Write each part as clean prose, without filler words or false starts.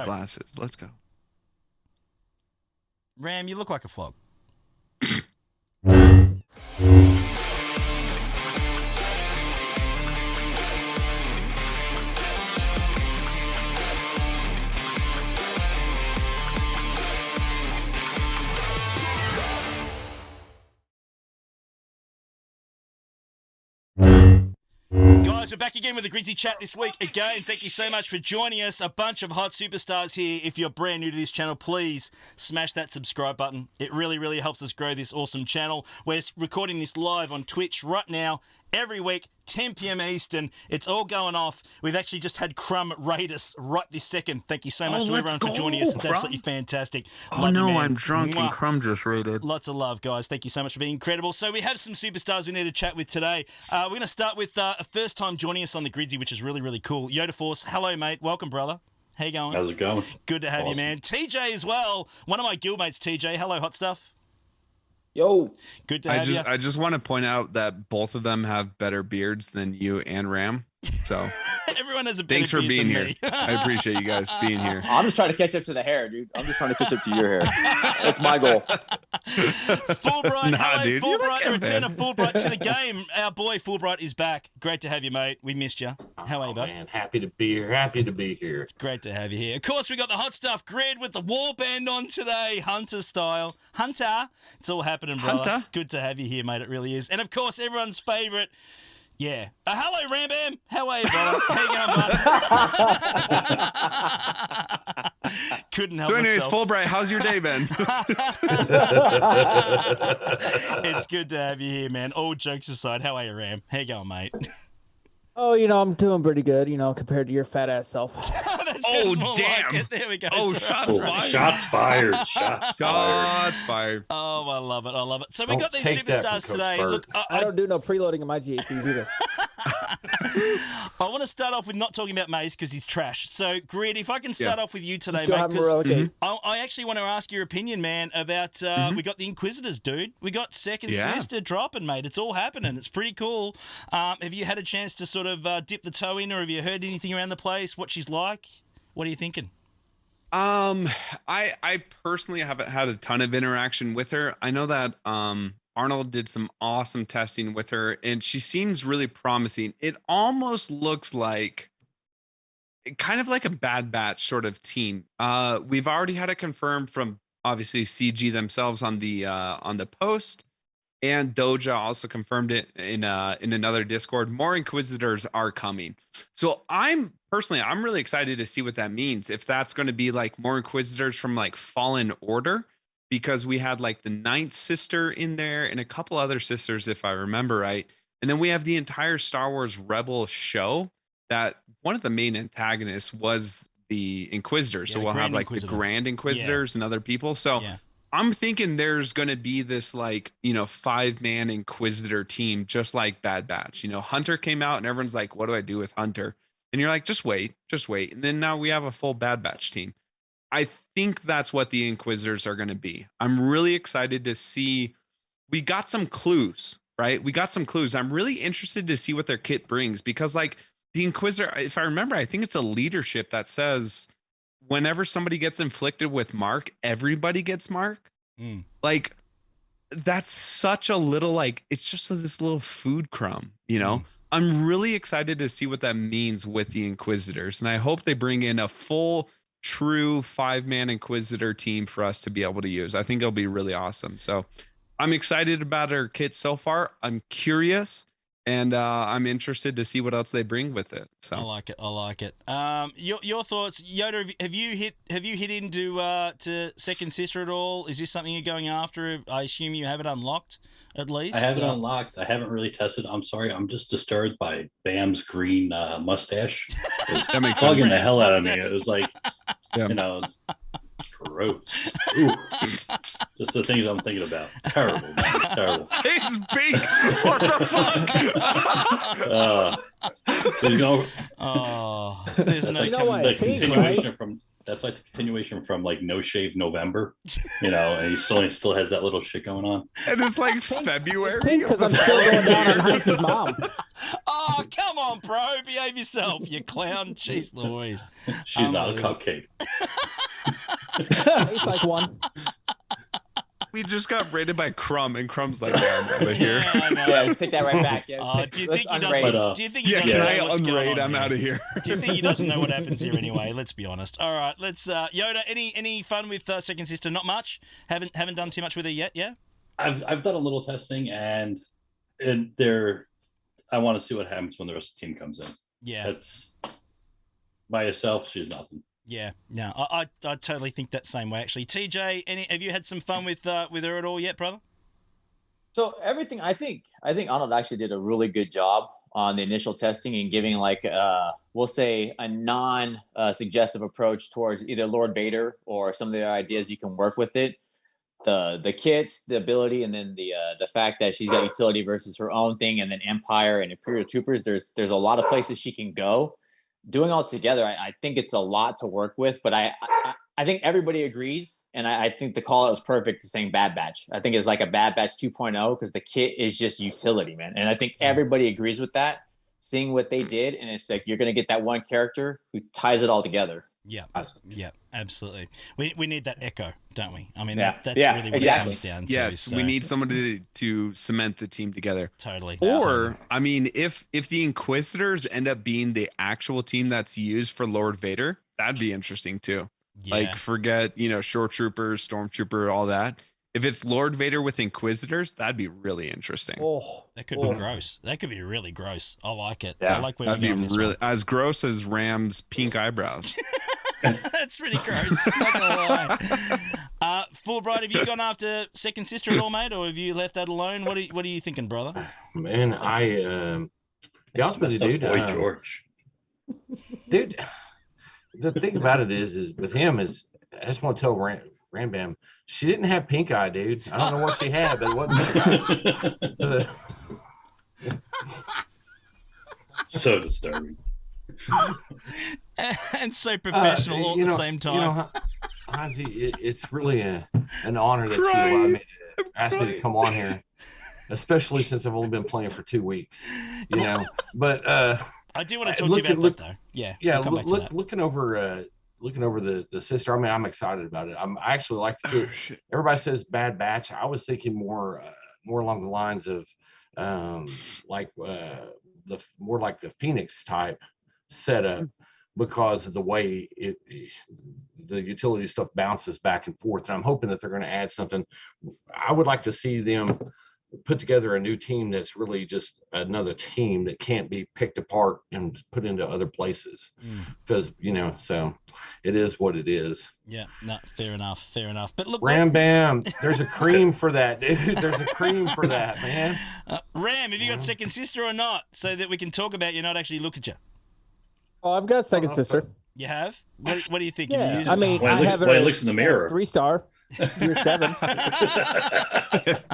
glasses. Let's go. Ram, you look like a flog. Guys, we're back again with the Gridsy chat this week. Again, thank you so much for joining us. A bunch of hot superstars here. If you're brand new to this channel, please smash that subscribe button. It really, really helps us grow this awesome channel. We're recording this live on Twitch right now, every week, 10 p.m. Eastern. It's all going off. We've actually just had Crumb raid us right this second. Thank you so much to everyone for joining us. It's absolutely fantastic. Oh, no, I'm drunk and Crumb just raided. Lots of love, guys. Thank you so much for being incredible. So we have some superstars we need to chat with today. We're going to start with a first time joining us on the Gridsy, which is really, really cool. Yoda Force, hello, mate. Welcome, brother. How you going? How's it going? Good to have awesome. you, man. TJ as well. One of my guildmates, TJ. Hello, hot stuff. Yo. Good to have you. I just want to point out that both of them have better beards than you and Ram. So everyone has a better thanks for beard being than here. me. I appreciate you guys being here. I'm just trying to catch up to the hair, dude. I'm just trying to catch up to your hair. That's my goal. Fulbright, Nah, hello, dude, you look Fulbright, the good, return man. of Fulbright to the game. Our boy Fulbright is back. Great to have you, mate. We missed you. How are you, bud? Man, happy to be here. Happy to be here. It's great to have you here. Of course, we got the hot stuff Grid with the warband on today, Hunter style. Hunter, it's all happening, brother. Hunter. Good to have you here, mate. It really is. And of course, everyone's favourite. Yeah. Hello, Ram Bam. How are you, brother? How you going, bud? Couldn't help So anyways, myself. Fulbright, how's your day been? It's good to have you here, man. All jokes aside, how are you, Ram? How you going, mate? Oh, I'm doing pretty good, compared to your fat ass self. That sounds more damn. like it. There we go. Oh, It's shots all fired. Shots fired. Shots fired. Shots fired. Oh, I love it. I love it. So we Don't got these take that superstars from Coach today. Bird. Look, I don't do no preloading in my GACs either. I want to start off with not talking about Mace because he's trash. So, Grid, if I can start off with you today, Still mate, haven't because relocated. I actually want to ask your opinion, man, about we got the Inquisitors, dude. We got second Yeah. sister dropping, mate. It's all happening. It's pretty cool. Have you had a chance to sort of dip the toe in, or have you heard anything around the place? What she's like? What are you thinking? I personally haven't had a ton of interaction with her. I know that Arnold did some awesome testing with her, and she seems really promising. It almost looks like kind of like a Bad Batch sort of team. We've already had it confirmed from obviously CG themselves on the post, and Doja also confirmed it in another Discord. More Inquisitors are coming, so I'm really excited to see what that means. If that's going to be like more Inquisitors from like Fallen Order, because we had like the Ninth Sister in there and a couple other sisters, if I remember right. And then we have the entire Star Wars Rebel show that one of the main antagonists was the Inquisitors. Yeah, So the we'll have Grand like Inquisitor. the Grand Inquisitors and other people. So Yeah. I'm thinking there's going to be this like, 5-man Inquisitor team, just like Bad Batch. Hunter came out and everyone's like, what do I do with Hunter? And you're like, just wait. And then now we have a full Bad Batch team. I think that's what the Inquisitors are going to be. I'm really excited to see. We got some clues, right? I'm really interested to see what their kit brings, because like the Inquisitor, if I remember, I think it's a leadership that says whenever somebody gets inflicted with mark, everybody gets mark. Like that's such a little, like, it's just this little food crumb, I'm really excited to see what that means with the Inquisitors. And I hope they bring in a full, true 5-man Inquisitor team for us to be able to use. I think it'll be really awesome. So I'm excited about our kit so far. I'm curious, and I'm interested to see what else they bring with it. So I like it. Your thoughts, Yoda? Have you hit into to Second Sister at all? Is this something you're going after? I assume you have it unlocked at least. I have it unlocked. I haven't really tested. I'm sorry. I'm just disturbed by Bam's green mustache. that makes Bugging sense. the hell out of me. It was like, Yeah. it's gross. Ooh. Just the things I'm thinking about. Terrible, man. Terrible. It's big. What the fuck? He's going. Oh, there's no. You know what? The It's pink, continuation from That's like the continuation from like No Shave November, and he still has that little shit going on. And it's like February. It's pink because I'm still going down on Heinz's mom. Oh, come on, bro. Behave yourself, you clown. Jeez Louise. She's not a cupcake. Tastes like one. We just got raided by Crumb, and Crumb's like, yeah, I'm out of here. Yeah, I know. Yeah, take that right back. Yeah, Do you let's think he unraid. doesn't? Do you think he Yeah, doesn't can know I what's going unraid? on I'm here? out of here. Do you think he doesn't know what happens here anyway? Let's be honest. All right, let's. Yoda, any fun with Second Sister? Not much. Haven't done too much with her yet. Yeah. I've done a little testing, and I want to see what happens when the rest of the team comes in. Yeah. That's by herself, she's nothing. Yeah. No, I totally think that same way. Actually, TJ, have you had some fun with her at all yet, brother? So everything, I think Arnold actually did a really good job on the initial testing and giving like we'll say a non-suggestive approach towards either Lord Vader or some of the ideas you can work with it. The kits, the ability, and then the fact that she's got utility versus her own thing, and then Empire and Imperial Troopers. There's a lot of places she can go. Doing all together, I think it's a lot to work with, but I think everybody agrees, and I think the call out was perfect to saying Bad Batch. I think it's like a Bad Batch 2.0 because the kit is just utility, man. And I think everybody agrees with that, seeing what they did, and it's like you're going to get that one character who ties it all together. Yeah, yeah, absolutely. We need that echo, don't we? I mean, Yeah. that's Yeah, really what exactly. it comes down to. Yes, so- we need someone to cement the team together. Totally. Or, I mean, if the Inquisitors end up being the actual team that's used for Lord Vader, that'd be interesting too. Yeah. Like, forget, Shore Troopers, Stormtrooper, all that. If it's Lord Vader with Inquisitors, that'd be really interesting. Oh, That could be gross. That could be really gross. I like it. Yeah, I like where That'd we're be going this really one. as gross as Ram's pink eyebrows. That's pretty gross. Not gonna lie. Fulbright, have you gone after Second Sister at all, mate, or have you left that alone? What are you thinking, brother? Man, be honest with you, dude. Boy George. Dude, the thing about it is with him is I just want to tell Rambam, she didn't have pink eye, dude. I don't know what she had, but it wasn't pink eye. So disturbing. And so professional all at the same time. Hansi, it's really an honor that you allowed me to ask me to come on here, especially since I've only been playing for 2 weeks. But I do want to talk to you about that, though. Yeah. Yeah, we'll come back to that. looking over the sister. I mean, I'm excited about it. I actually like the kid. Everybody says Bad Batch. I was thinking more along the lines of more like the Phoenix type setup, because of the way the utility stuff bounces back and forth. And I'm hoping that they're going to add something. I would like to see them put together a new team that's really just another team that can't be picked apart and put into other places, because so it is what it is. Yeah, no, fair enough. But look, Ram Bam, there's a cream for that, dude. There's a cream for that, man. Ram, have you got Second Sister or not, so that we can talk about you, not actually look at you? Oh, I've got Second Sister. You have? What do you think? Have you Yeah, used I it? mean, When I it have when it looks in the mirror. 3-star. Gear 7.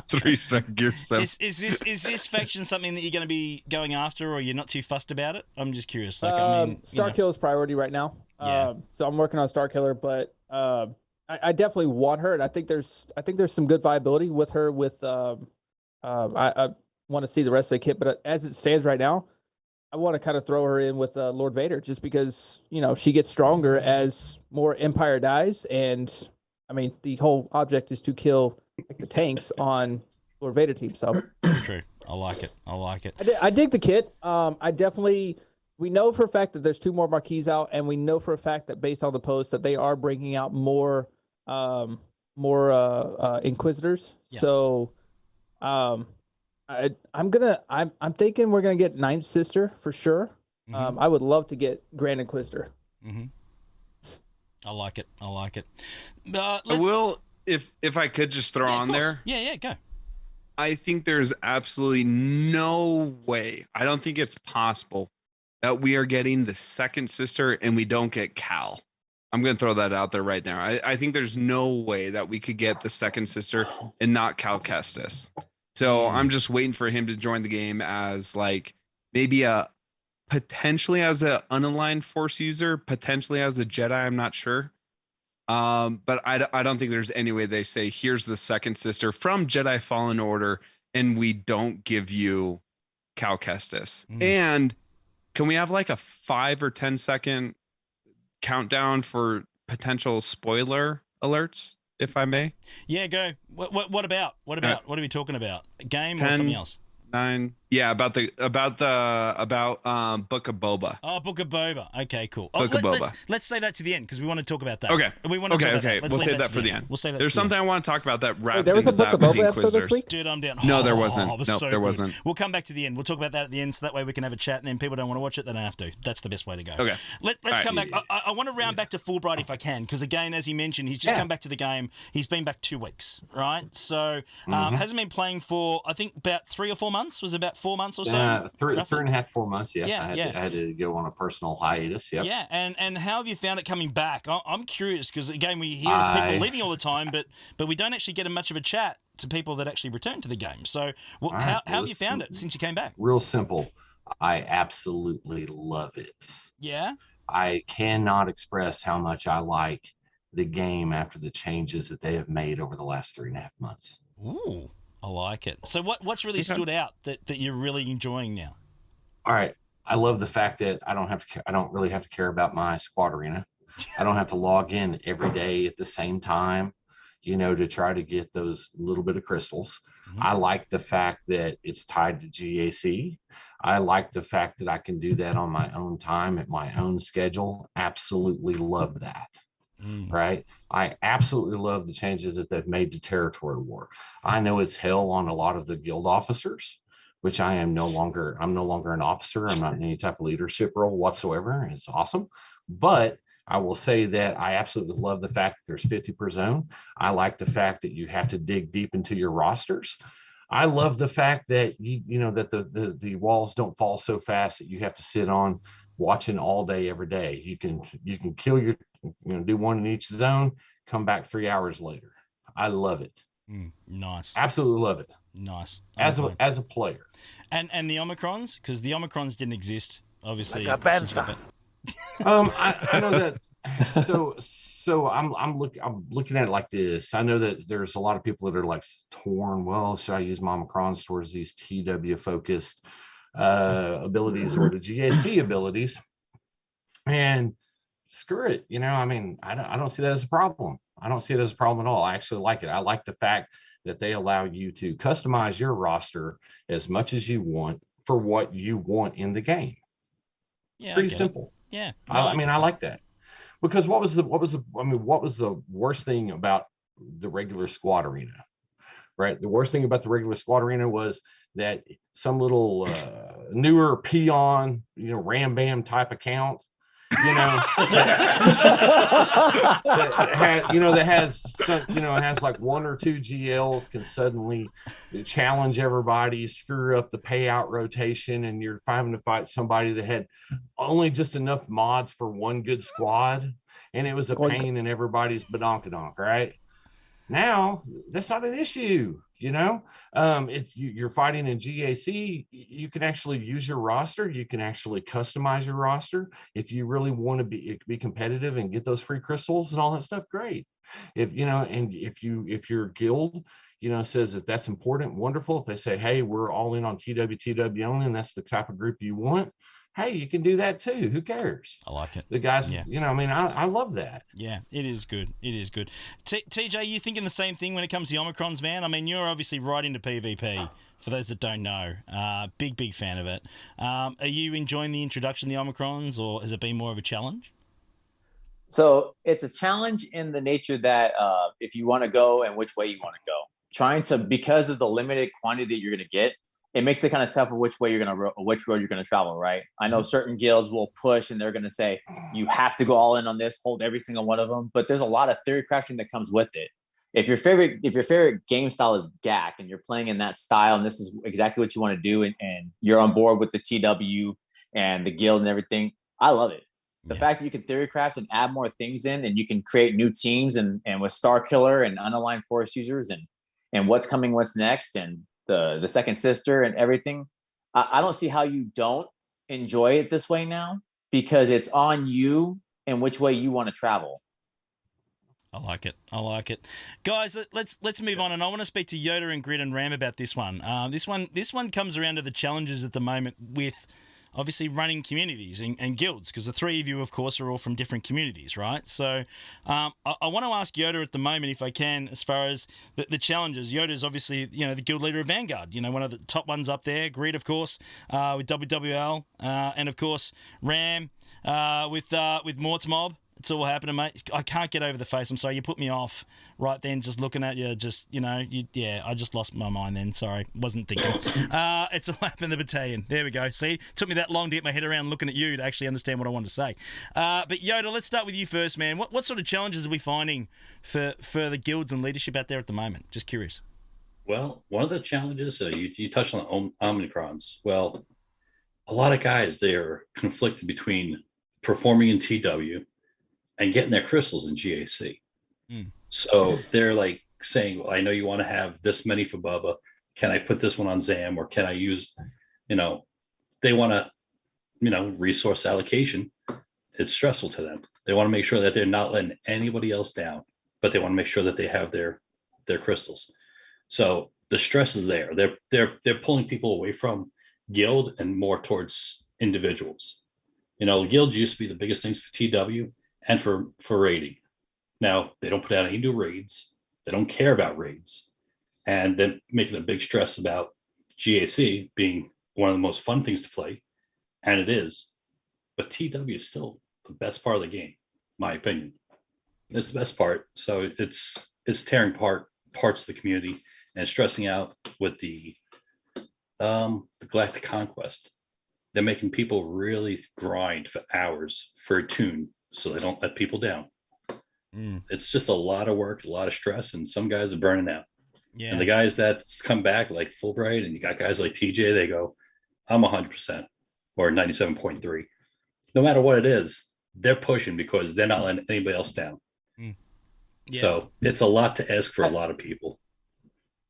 3-star Gear 7. Is this faction something that you're going to be going after, or you're not too fussed about it? I'm just curious. Starkill is priority right now. Yeah. So I'm working on Starkiller, but I definitely want her, and I think there's some good viability with her. I want to see the rest of the kit, but as it stands right now, I want to kind of throw her in with Lord Vader, just because she gets stronger as more Empire dies, and I mean the whole object is to kill the tanks on Lord Vader team. So True. I like it. I dig the kit. We know for a fact that there's 2 more marquees out, and we know for a fact that based on the post that they are bringing out more Inquisitors. Yeah. So, I'm thinking we're gonna get Ninth Sister for sure. Mhm. I would love to get Grand Inquisitor. Mm-hmm. I like it. I will, if I could just throw on there. Yeah, go. I think there's absolutely no way. I don't think it's possible that we are getting the Second Sister and we don't get Cal. I'm going to throw that out there right now. I think there's no way that we could get the Second Sister and not Cal Kestis. So I'm just waiting for him to join the game as like maybe potentially as an unaligned Force user, potentially as a Jedi. I'm not sure. But I don't think there's any way they say, here's the second sister from Jedi Fallen Order, and we don't give you Cal Kestis. And can we have like a 5 or 10-second countdown for potential spoiler alerts, if I may? Yeah, go. What about? What are we talking about? A game 10, or something else? 9. Yeah, about Book of Boba. Oh, Book of Boba. Okay, cool. Book of Boba. Let's say that to the end because we want to talk about that. Okay. We want to talk about that. Let's We'll leave save that for the end. We'll save that. There's something I want to talk about that wraps there was a into Book of that with the Boba episode this Inquisitors. week? Dude, I'm down. No, there wasn't. it was No, so there good. wasn't. We'll come back to the end. We'll talk about that at the end so that way we can have a chat and then people don't want to watch it, they don't have to. That's the best way to go. Okay. Let's come back. I want to round back to Fulbright if I can because, again, as he mentioned, he's just come back to the game. He's been back 2 weeks, right? So hasn't been playing for, I think, about 3 or 4 months. Was it about 4 months or so? 3.5, 4 months. Yeah, Yeah, I had to go on a personal hiatus. Yep. Yeah, and how have you found it coming back? I'm curious because, again, we hear of people leaving all the time, but we don't actually get much of a chat to people that actually return to the game. So how have you found it since you came back? Real simple. I absolutely love it. Yeah? I cannot express how much I like the game after the changes that they have made over the last 3.5 months. Ooh, I like it. So what's really stood out that you're really enjoying now? All right. I love the fact that I don't really have to care about my squad arena. I don't have to log in every day at the same time, to try to get those little bit of crystals. I like the fact that it's tied to GAC. I like the fact that I can do that on my own time at my own schedule. Absolutely love that. Right. I absolutely love the changes that they've made to territory war. I know it's hell on a lot of the guild officers, which I'm no longer an officer. I'm not in any type of leadership role whatsoever. And it's awesome. But I will say that I absolutely love the fact that there's 50 per zone. I like the fact that you have to dig deep into your rosters. I love the fact that that the walls don't fall so fast that you have to sit on watching all day, every day. You can kill your, do one in each zone, come back 3 hours later. I love it. Nice. Absolutely love it. Nice. As a player. And the Omicrons, because the Omicrons didn't exist, obviously. Like a banter. I know that. So I'm looking at it like this. I know that there's a lot of people that are like torn. Well, should I use my Omicrons towards these TW focused abilities or the GAC abilities? And screw it. I don't see that as a problem. I don't see it as a problem at all. I actually like it. I like the fact that they allow you to customize your roster as much as you want for what you want in the game. Yeah, pretty simple. Yeah, I like that, because what was the worst thing about the regular squad arena, right? The worst thing about the regular squad arena was that some little newer peon, ram bam type account, that has like 1 or 2 GLs can suddenly challenge everybody, screw up the payout rotation, and you're having to fight somebody that had only just enough mods for 1 good squad, and it was a pain in everybody's badonkadonk, right? Now that's not an issue. It's you're fighting in GAC. You can actually use your roster. You can actually customize your roster if you really want to be competitive and get those free crystals and all that stuff. Great. If your guild says that that's important, wonderful. If they say, hey, we're all in on TW only, and that's the type of group you want, hey, you can do that too. Who cares? I like it. The guys, I love that. Yeah, it is good. It is good. TJ, you thinking the same thing when it comes to the Omicrons, man? I mean, you're obviously right into PvP. For those that don't know, big fan of it. Are you enjoying the introduction of the Omicrons, or has it been more of a challenge? So it's a challenge in the nature that if you want to go and which way you want to go, because of the limited quantity that you're going to get, it makes it kind of tough for which road you're going to travel, right? I know certain guilds will push and they're going to say, you have to go all in on this, hold every single one of them. But there's a lot of theory crafting that comes with it. If your favorite game style is GAC and you're playing in that style, and this is exactly what you want to do, and you're on board with the TW and the guild and everything, I love it. The fact that you can theory craft and add more things in, and you can create new teams and with Star Killer and unaligned force users and what's coming, what's next, and the second sister and everything. I don't see how you don't enjoy it this way now, because it's on you and which way you want to travel. I like it. I like it, guys. Let's move on, and I want to speak to Yoda and Grid and Ram about this one. This one comes around to the challenges at the moment with obviously running communities and guilds, because the three of you, of course, are all from different communities, right? So I want to ask Yoda at the moment, if I can, as far as the challenges. Yoda's obviously, the guild leader of Vanguard, one of the top ones up there. Grid, of course, with WWL, and of course Ram with Mort's Mob. It's all happening, mate. I can't get over the face. I'm sorry. You put me off right then, just looking at you. I just lost my mind then. Sorry. Wasn't thinking. It's all happened in the battalion. There we go. See? Took me that long to get my head around looking at you to actually understand what I wanted to say. But Yoda, let's start with you first, man. What sort of challenges are we finding for the guilds and leadership out there at the moment? Just curious. Well, one of the challenges, you touched on Omnicrons. Well, a lot of guys, they're conflicted between performing in TW and getting their crystals in GAC. So they're like saying, well, I know you want to have this many for Bubba. Can I put this one on Zam? Or can I use, they want to, resource allocation. It's stressful to them. They want to make sure that they're not letting anybody else down, but they want to make sure that they have their crystals. So the stress is there. They're pulling people away from guild and more towards individuals. Guild used to be the biggest things for TW and for raiding. Now they don't put out any new raids. They don't care about raids, and then making a big stress about GAC being one of the most fun things to play, and it is. But TW is still the best part of the game, my opinion. It's the best part. So it's tearing parts of the community and stressing out with the Galactic Conquest. They're making people really grind for hours for a tune, so they don't let people down. It's just a lot of work, a lot of stress, and some guys are burning out. Yeah. And the guys that come back like Fulbright, and you got guys like TJ, they go, I'm 100% or 97.3. No matter what it is, they're pushing because they're not letting anybody else down. Yeah. So it's a lot to ask for a lot of people.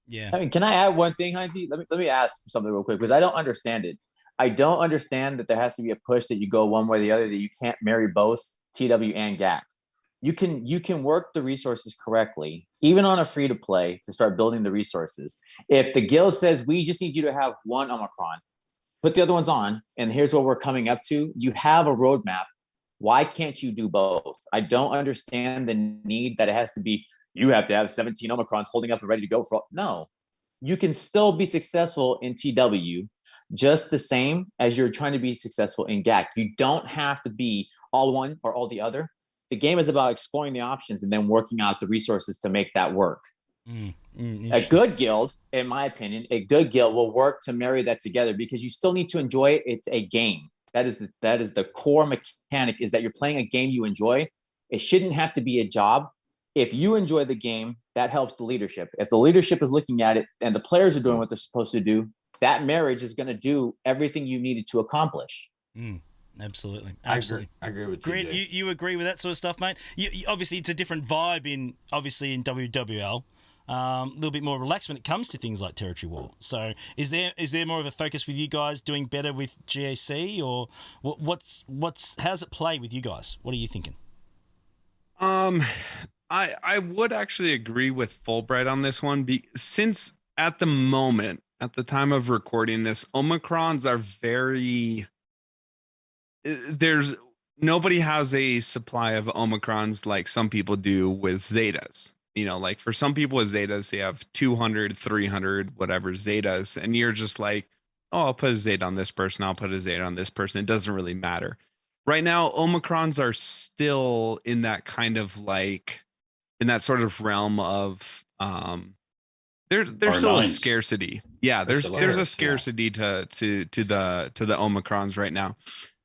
Yeah. I mean, can I add one thing, Heinzie? Let me ask something real quick, because I don't understand it. I don't understand that there has to be a push that you go one way or the other, that you can't marry both TW and GAC. You can work the resources correctly, even on a free to play, to start building the resources. If the guild says, we just need you to have one Omicron, put the other ones on, and here's what we're coming up to, you have a roadmap. Why can't you do both? I don't understand the need that it has to be, you have to have 17 Omicrons holding up and ready to go for. No, you can still be successful in TW just the same as you're trying to be successful in GAC. You don't have to be all one or all the other. The game is about exploring the options and then working out the resources to make that work. A good guild, in my opinion, will work to marry that together, because you still need to enjoy it. It's a game. That is the core mechanic, is that you're playing a game you enjoy. It shouldn't have to be a job. If you enjoy the game, that helps the leadership. If the leadership is looking at it and the players are doing what they're supposed to do, that marriage is going to do everything you needed to accomplish. Absolutely. I agree with you. Grid, you agree with that sort of stuff, mate? You obviously, it's a different vibe in WWL. A little bit more relaxed when it comes to things like territory war. So, is there more of a focus with you guys doing better with GAC, or how's it play with you guys? What are you thinking? I would actually agree with Fulbright on this one, since at the moment, at the time of recording this, Omicrons are very. There's nobody has a supply of Omicrons like some people do with Zetas. Like for some people with Zetas, they have 200, 300, whatever Zetas. And you're just like, oh, I'll put a Zeta on this person. I'll put a Zeta on this person. It doesn't really matter. Right now, Omicrons are still in that kind of like, in that sort of realm of, there's still a scarcity. Yeah, there's a scarcity to the Omicrons right now.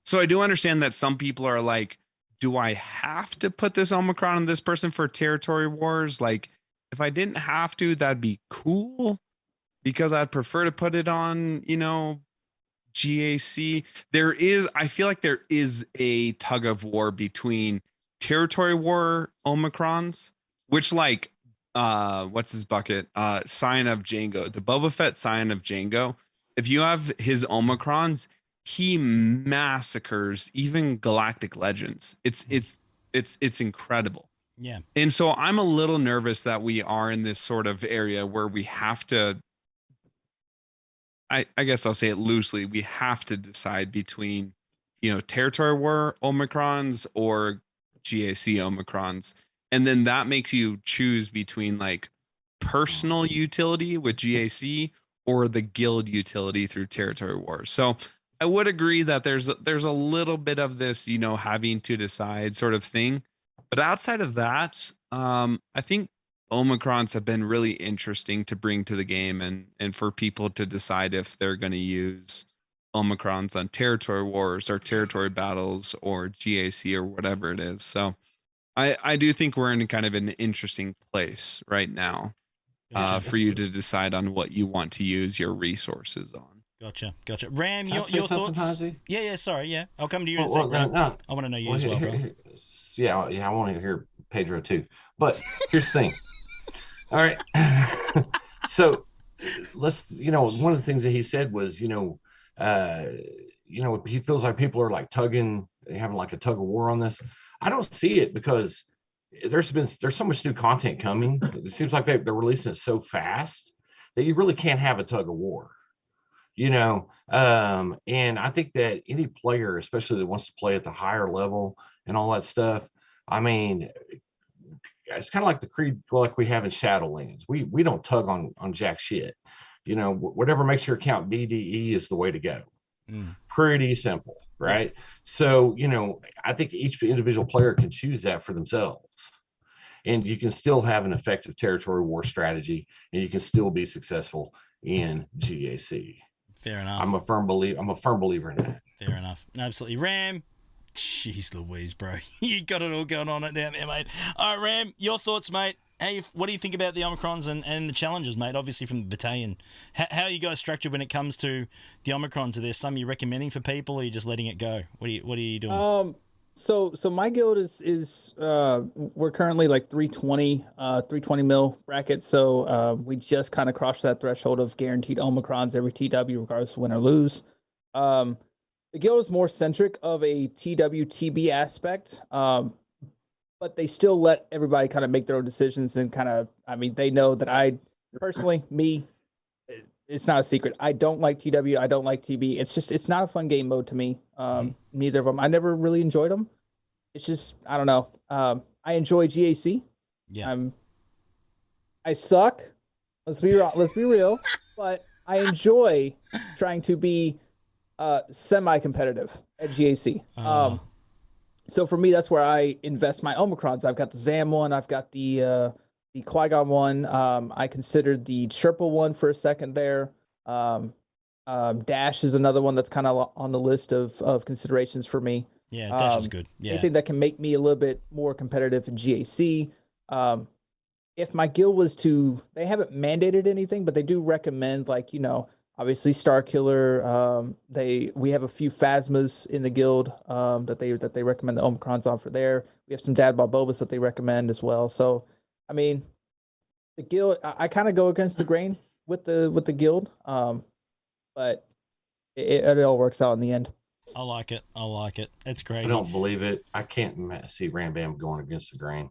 So I do understand that some people are like, do I have to put this Omicron on this person for territory wars? Like, if I didn't have to, that'd be cool, because I'd prefer to put it on, GAC. I feel like there is a tug of war between territory war Omicrons, which like, what's his bucket? Scion of Django, the Boba Fett Scion of Django. If you have his Omicrons, he massacres even galactic legends. It's incredible. Yeah. And so I'm a little nervous that we are in this sort of area where we have to, I guess I'll say it loosely, we have to decide between, territory war Omicrons or GAC Omicrons. And then that makes you choose between like personal utility with GAC or the guild utility through territory wars. So I would agree that there's a little bit of this, having to decide sort of thing. But outside of that, I think Omicrons have been really interesting to bring to the game and for people to decide if they're going to use Omicrons on territory wars or territory battles or GAC or whatever it is. So I do think we're in kind of an interesting place right now for you to decide on what you want to use your resources on. Gotcha. Ram, Can I your say something, thoughts? Hansi? Yeah, sorry, yeah. I'll come to you in a Well, sec, Ram. no. I want to know you Well, as well, bro. yeah, I want to hear Pedro too. But here's the thing. All right. So let's, one of the things that he said was, he feels like people are like having like a tug of war on this. I don't see it because there's so much new content coming. It seems like they're releasing it so fast that you really can't have a tug of war. And I think that any player, especially that wants to play at the higher level and all that stuff, I mean, it's kind of like the creed, like we have in Shadowlands. We don't tug on jack shit. Whatever makes your account BDE is the way to go. Pretty simple, right? Yeah. So, I think each individual player can choose that for themselves. And you can still have an effective territory war strategy, and you can still be successful in GAC. Fair enough. I'm a firm believer in that. Fair enough. Absolutely. Ram, jeez Louise, bro. You got it all going on down there, mate. All right, Ram, your thoughts, mate. What do you think about the Omicrons and the challenges, mate, obviously from the battalion? How are you guys structured when it comes to the Omicrons? Are there some you're recommending for people, or are you just letting it go? What are you doing? So my guild is we're currently like 320 mil bracket. So we just kind of crossed that threshold of guaranteed Omicrons every TW, regardless of win or lose. The guild is more centric of a TB aspect, but they still let everybody kind of make their own decisions and they know that I personally, it's not a secret. I don't like TW. I don't like TB. It's not a fun game mode to me. Neither of them. I never really enjoyed them. It's just, I don't know. I enjoy GAC. Yeah. I suck. Let's be real. But I enjoy trying to be semi-competitive at GAC. So for me, that's where I invest my Omicrons. I've got the Zam one. I've got the Qui-Gon one. I considered the Chirpa one for a second there. Dash is another one that's kind of on the list of considerations for me. Yeah, Dash is good. Yeah. Anything that can make me a little bit more competitive in GAC. If my guild was to, they haven't mandated anything, but they do recommend, obviously Star Killer. We have a few Phasmas in the guild that they recommend the Omicrons on for there. We have some Dad Bod Bobas that they recommend as well. So, I mean, the guild, I kind of go against the grain with the guild, but it all works out in the end. I like it. It's crazy. I don't believe it. I can't see Ram Bam going against the grain.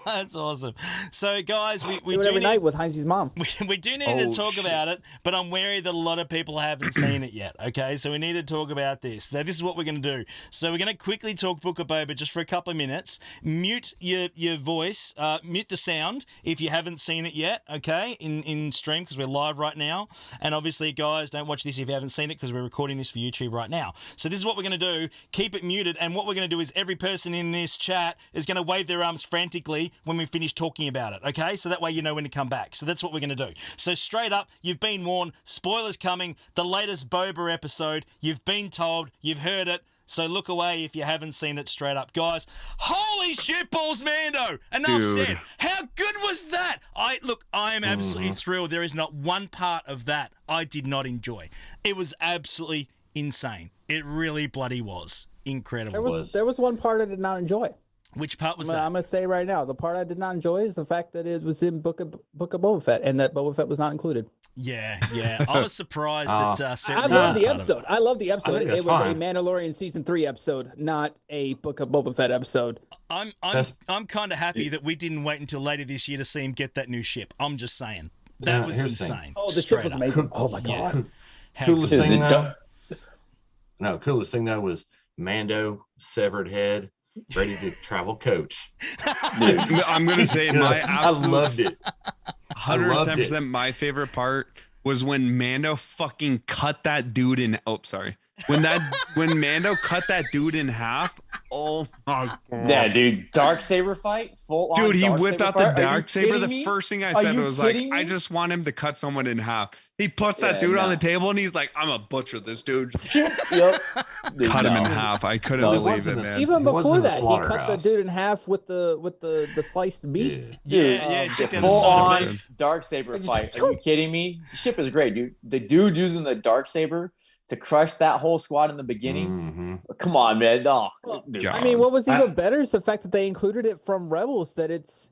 That's awesome. So, guys, we do it do every night with Heinz's mom. We do need to talk about it, but I'm wary that a lot of people haven't seen it yet. Okay, so we need to talk about this. So this is what we're going to do. So we're going to quickly talk Book of Boba just for a couple of minutes. Mute your voice, mute the sound if you haven't seen it yet. Okay, in stream because we're live right now. And obviously, guys, don't watch this if you haven't seen it because we're recording this for YouTube right now. So this is what we're going to do. Keep it muted, and what we're going to do is every person in this chat is going to wave their arms frantically when we finish talking about it, okay? So that way you know when to come back. So that's what we're going to do. So straight up, you've been warned. Spoilers coming. The latest Boba episode. You've been told. You've heard it. So look away if you haven't seen it straight up. Guys, holy shit balls, Mando! Enough said. How good was that? I am absolutely thrilled. There is not one part of that I did not enjoy. It was absolutely insane. It really bloody was. Incredible. There was one part I did not enjoy. Which part was that? I'm going to say right now, the part I did not enjoy is the fact that it was in Book of Boba Fett and that Boba Fett was not included. Yeah. I was surprised that I certainly love the wasn't part of it. episode. I love the episode. think It that's was fine. a Mandalorian season 3 episode, not a Book of Boba Fett episode. I'm kind of happy that we didn't wait until later this year to see him get that new ship. I'm just saying. That Now, was here's the thing. insane. Oh, the ship Straight was up. amazing. Oh my Yeah. god. How Coolest good. thing Is it though. No, coolest thing though was Mando, severed head, ready to travel coach. I'm gonna say my I absolute loved it. 110% my favorite part was when Mando fucking cut that dude in. Oh, sorry. When Mando cut that dude in half. Oh my god. Yeah, dude. Darksaber fight, full on. Dude, he dark whipped saber out the fight? Are you dark saber. kidding The me? first thing I Are said you was like, kidding I me? just want him to cut someone in half. He puts that Yeah, dude on nah. the table and he's like, I'm a butcher this dude. Yep. Dude, Cut him in no. half. I couldn't No, it believe it, wasn't a- man. Even It wasn't before a that, he cut the slaughterhouse. dude in half with the sliced meat. Yeah. Yeah, Dude, check down the full side on of beef. dark saber Just- fight. Are you kidding me? The ship is great, dude. The dude using the dark saber to crush that whole squad in the beginning. Mhm. Come on, man. Oh, dude. God. I mean, what was I- even better is the fact that they included it from Rebels. That it's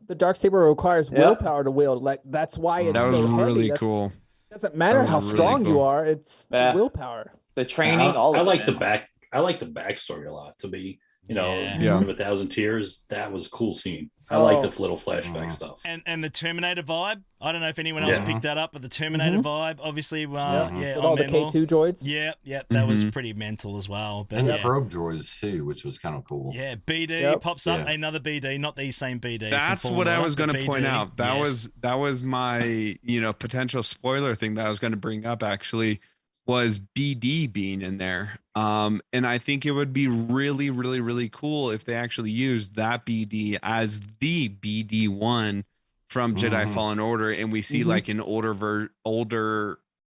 the dark saber requires Yep. willpower to wield. Like that's why it's That was so heavy. really That's- cool. Doesn't matter That how was really strong you cool. are. It's the Yeah. willpower. The training, all I of like it, the man. backstory a lot. To be, Yeah. Yeah. of 1,000 Tears, that was a cool scene. I like the little flashback Mhm. stuff. And the Terminator vibe. I don't know if anyone else Yeah. picked that up, but the Terminator vibe, obviously, yeah, With on all the Mandalore. K2 droids. Yeah, that was Mhm. pretty mental as well. But And the yeah, probe droids too, which was kind of cool. yeah, BD Yep. pops up, Yeah. another BD, not the same BD. from That's Fallen what I Order, was the going to point BD. out. That Yes. was my, potential spoiler thing that I was going to bring up actually was BD being in there. And I think it would be really, really, really cool if they actually used that BD as the BD1 from Jedi Mhm. Fallen Order, and we see Mhm. like an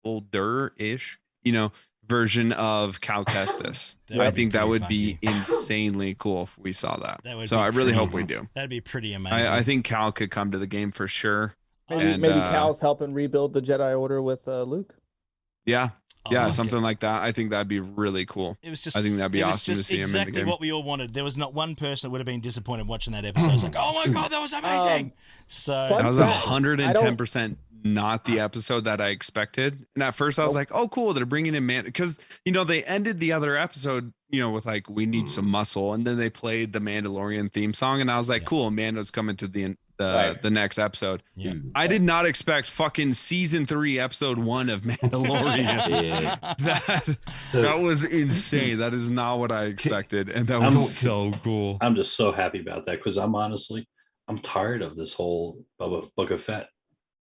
older-ish, version of Cal Kestis. That I would be think that pretty would be funky. insanely cool if we saw that. That would So be I really pretty hope we cool. do. That'd be pretty amazing. I think Cal could come to the game for sure. Maybe And, maybe Cal's helping rebuild the Jedi Order with Luke. Yeah, I yeah, like something it. like that. I think that'd be really cool. It was just. I think that'd be it was awesome to just see him in the exactly game. what we all wanted. There was not one person that would have been disappointed watching that episode. It's like, oh my god, that was amazing. So Fun That was fact, 110% not the episode that I expected. And at first I was Nope. like, oh, cool. They're bringing in man. Because, they ended the other episode, with like, we need some muscle. And then they played the Mandalorian theme song. And I was like, Yeah. cool. Mando's coming to the Right. next episode. yeah. I did not expect fucking season 3, episode 1 of Mandalorian. Yeah. that So was insane. That is not what I expected. And that I'm- was so cool. I'm just so happy about that because I'm tired of this whole Book of Fett.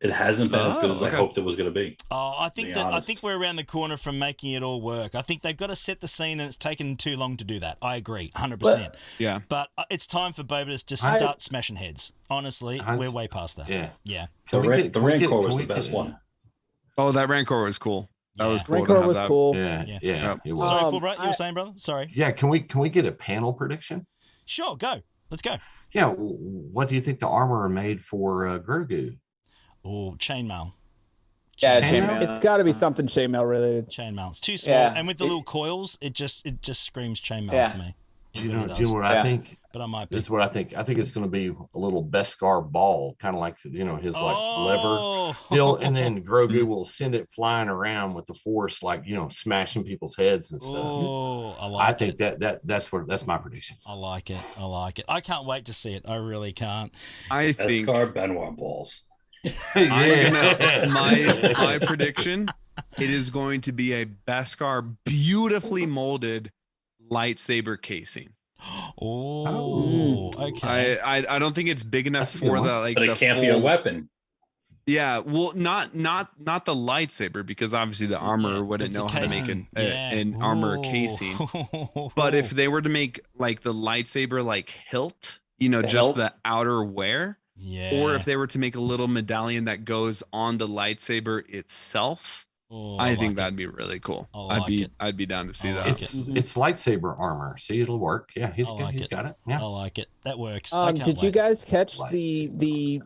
It hasn't been as good as okay. I hoped it was going to be. Oh, I think be I honest. think we're around the corner from making it all work. I think they've got to set the scene, and it's taken too long to do that. I agree, 100%. Yeah. But it's time for Boba to just I- start smashing heads. Honestly, I- we're way past that. yeah. Yeah. The Can we get- can we Rancor get- was can the we best get- one. Oh, that Rancor was cool. That was Yeah. cool. to Rancor have was that. cool. Yeah, Yeah. yeah, Yep. it was. Sorry, Um, Fulbright, you were saying, brother? Sorry. Yeah, can we get a panel prediction? Sure, go. Let's go. Yeah, what do you think the armor made for Grogu? Oh, chainmail. Yeah, Chainmail? chainmail. It's got to be something chainmail related. Chainmail. It's too small, Yeah. and with the It- little coils, it just screams chainmail Yeah. to me. Do you It know, really do you know does. what Yeah. I think? But I might be. This is what I think. I think it's going to be a little Beskar ball, kind of like his lever Oh. deal, and then Grogu will send it flying around with the Force, like smashing people's heads and stuff. Oh, I I like think it. that's my prediction. I like it. I like it. I can't wait to see it. I really can't. I That's think Scar Benoit balls. my prediction, it is going to be a Beskar beautifully molded lightsaber casing. Oh, okay. I don't think it's big enough That's a good for one. the like But the it can't be a full- weapon. Yeah, well, not the lightsaber because obviously the armor Yeah, wouldn't the know how to make casing. an armor Ooh. casing. But if they were to make like the lightsaber like hilt, just hilt? the outer wear, yeah. or if they were to make a little medallion that goes on the lightsaber itself, Oh, I think like that'd be really cool. I like it. I'd be down to see I that. like It's Mhm. it's lightsaber armor. See, it'll work. Yeah, he's I good. like He's it. got it. I Yeah. like it. That works. I can't Did you wait. guys catch the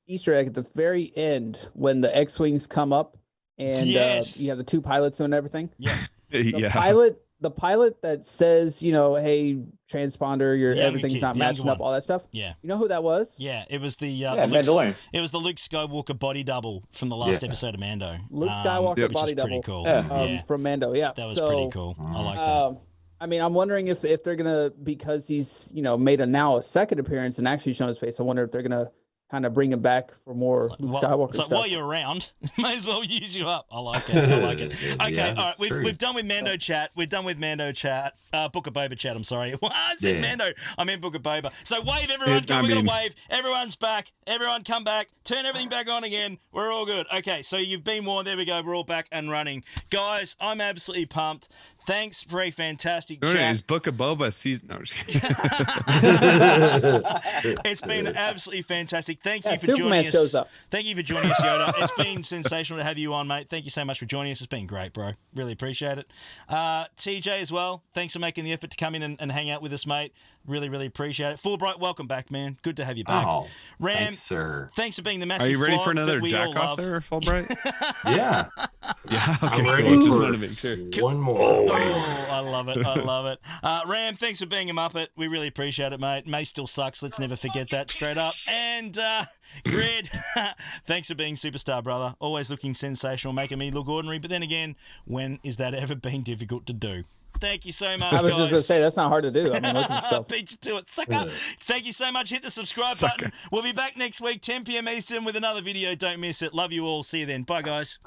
Easter egg at the very end when the X-wings come up and Yes. you have the two pilots and everything? Yeah. The Yeah. pilot the pilot that says, hey, transponder, everything's not matching up, one. all that stuff. Yeah. You know who that was? Yeah, it was the Mandalorian. It was the Luke Skywalker body double from the last episode of Mando. Luke Skywalker which body is pretty double. cool. From Mando. Yeah, that was pretty cool. I like that. I mean, I'm wondering if they're gonna, because he's made a second appearance and actually shown his face. I wonder if they're gonna kind of bring him back for more Luke Skywalker stuff. While you're around, may as well use you up. I like it. I like it. Okay, Yeah, all right. We've done with Mando chat. We're done with Mando chat. Book of Boba chat. I'm sorry. I said Mando. I meant Book of Boba. So wave, everyone. We're gonna wave. Everyone's back. Everyone come back. Turn everything back on again. We're all good. Okay, so you've been warned. There we go. We're all back and running, guys. I'm absolutely pumped. Thanks for a fantastic chat. Is Book of Boba season? No, I'm just kidding. It's been absolutely fantastic. Thank you for Superman joining us. shows up. Thank you for joining us, Yoda. It's been sensational to have you on, mate. Thank you so much for joining us. It's been great, bro. Really appreciate it. TJ as well. Thanks for making the effort to come in and hang out with us, mate. Really, really appreciate it. Fulbright, welcome back, man. Good to have you back. Oh, Ram, thanks, sir. thanks for being the massive Are you ready flog for another that we jack all off love. there, Fulbright? Yeah. Yeah. Okay. I'm ready Cool. Just for wanted to make sure. one more. Oh, I love it. I love it. Ram, thanks for being a Muppet. We really appreciate it, mate. May still sucks. Let's never forget that, straight up. And Grid, thanks for being superstar, brother. Always looking sensational, making me look ordinary. But then again, when is that ever been difficult to do? Thank you so much, I was guys. just going to say, that's not hard to do. I mean, look at stuff. Beat you to it, sucker. Thank you so much. Hit the subscribe button. We'll be back next week, 10 p.m. Eastern, with another video. Don't miss it. Love you all. See you then. Bye, guys.